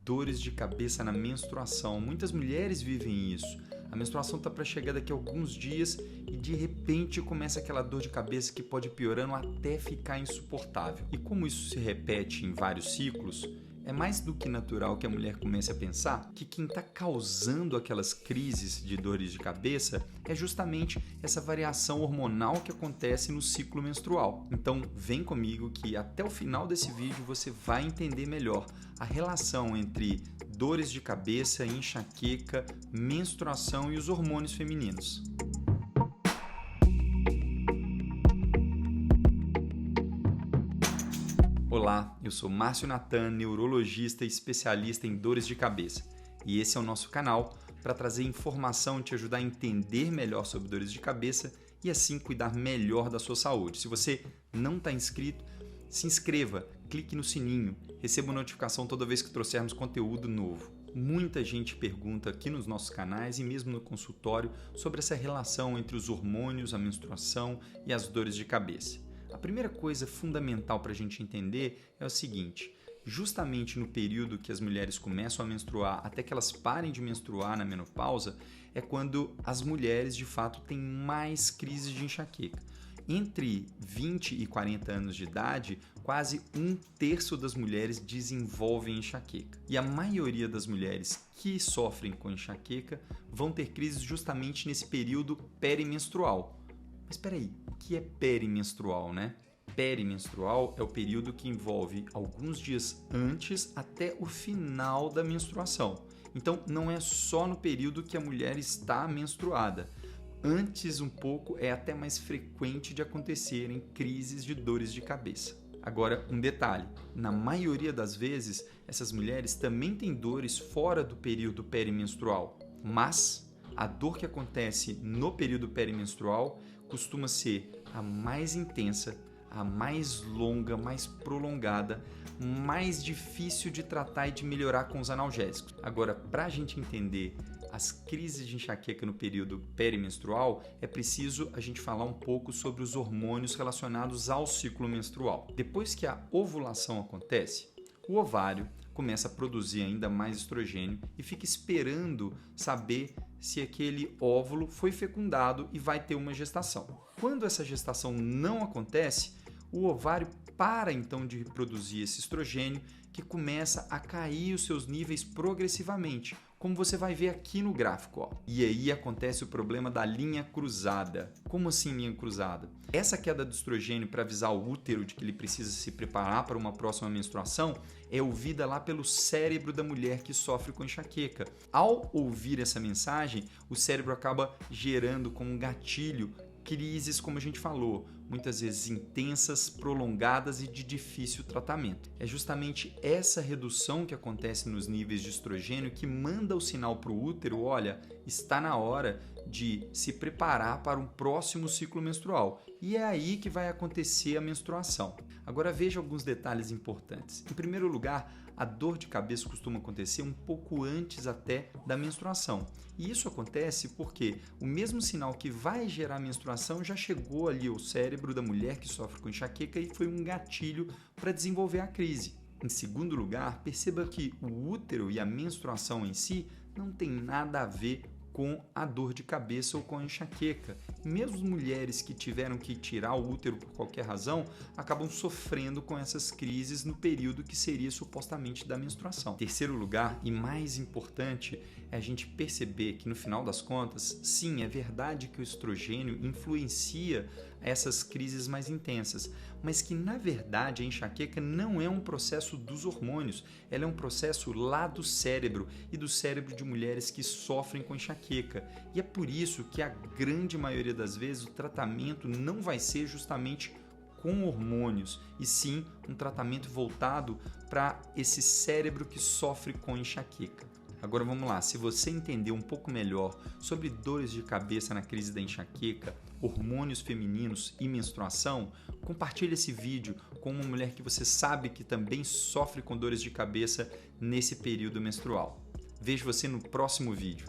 dores de cabeça na menstruação. Muitas mulheres vivem isso. A menstruação está para chegar daqui a alguns dias e de repente começa aquela dor de cabeça que pode ir piorando até ficar insuportável. E como isso se repete em vários ciclos, é mais do que natural que a mulher comece a pensar que quem está causando aquelas crises de dores de cabeça é justamente essa variação hormonal que acontece no ciclo menstrual. Então vem comigo que até o final desse vídeo você vai entender melhor a relação entre dores de cabeça, enxaqueca, menstruação e os hormônios femininos. Olá, eu sou Márcio Natan, neurologista e especialista em dores de cabeça. E esse é o nosso canal para trazer informação e te ajudar a entender melhor sobre dores de cabeça e assim cuidar melhor da sua saúde. Se você não está inscrito, se inscreva, clique no sininho, receba uma notificação toda vez que trouxermos conteúdo novo. Muita gente pergunta aqui nos nossos canais e mesmo no consultório sobre essa relação entre os hormônios, a menstruação e as dores de cabeça. A primeira coisa fundamental para a gente entender é o seguinte: justamente no período que as mulheres começam a menstruar até que elas parem de menstruar na menopausa, é quando as mulheres de fato têm mais crises de enxaqueca. Entre 20 e 40 anos de idade, quase 1/3 das mulheres desenvolvem enxaqueca. E a maioria das mulheres que sofrem com enxaqueca vão ter crises justamente nesse período perimenstrual. Mas espera aí, o que é perimenstrual, né? Perimenstrual é o período que envolve alguns dias antes até o final da menstruação. Então, não é só no período que a mulher está menstruada. Antes um pouco é até mais frequente de acontecerem crises de dores de cabeça. Agora, um detalhe, na maioria das vezes, essas mulheres também têm dores fora do período perimenstrual, mas a dor que acontece no período perimenstrual costuma ser a mais intensa, a mais longa, mais prolongada, mais difícil de tratar e de melhorar com os analgésicos. Agora, para a gente entender as crises de enxaqueca no período perimenstrual, é preciso a gente falar um pouco sobre os hormônios relacionados ao ciclo menstrual. Depois que a ovulação acontece, o ovário começa a produzir ainda mais estrogênio e fica esperando saber se aquele óvulo foi fecundado e vai ter uma gestação. Quando essa gestação não acontece, o ovário para então de produzir esse estrogênio, que começa a cair os seus níveis progressivamente, como você vai ver aqui no gráfico, ó. E aí acontece o problema da linha cruzada. Como assim linha cruzada? Essa queda do estrogênio para avisar o útero de que ele precisa se preparar para uma próxima menstruação é ouvida lá pelo cérebro da mulher que sofre com enxaqueca. Ao ouvir essa mensagem, o cérebro acaba gerando como um gatilho crises, como a gente falou, muitas vezes intensas, prolongadas e de difícil tratamento. É justamente essa redução que acontece nos níveis de estrogênio que manda o sinal para o útero: olha, está na hora de se preparar para um próximo ciclo menstrual. E é aí que vai acontecer a menstruação. Agora veja alguns detalhes importantes. Em primeiro lugar, a dor de cabeça costuma acontecer um pouco antes até da menstruação. E isso acontece porque o mesmo sinal que vai gerar a menstruação já chegou ali ao cérebro da mulher que sofre com enxaqueca e foi um gatilho para desenvolver a crise. Em segundo lugar, perceba que o útero e a menstruação em si não tem nada a ver com a dor de cabeça ou com a enxaqueca. Mesmo mulheres que tiveram que tirar o útero por qualquer razão acabam sofrendo com essas crises no período que seria supostamente da menstruação. Em terceiro lugar, e mais importante, é a gente perceber que no final das contas, sim, é verdade que o estrogênio influencia essas crises mais intensas, mas que na verdade a enxaqueca não é um processo dos hormônios, ela é um processo lá do cérebro e do cérebro de mulheres que sofrem com enxaqueca. E é por isso que a grande maioria das vezes o tratamento não vai ser justamente com hormônios, e sim um tratamento voltado para esse cérebro que sofre com enxaqueca. Agora vamos lá, se você entender um pouco melhor sobre dores de cabeça na crise da enxaqueca, hormônios femininos e menstruação, compartilhe esse vídeo com uma mulher que você sabe que também sofre com dores de cabeça nesse período menstrual. Vejo você no próximo vídeo.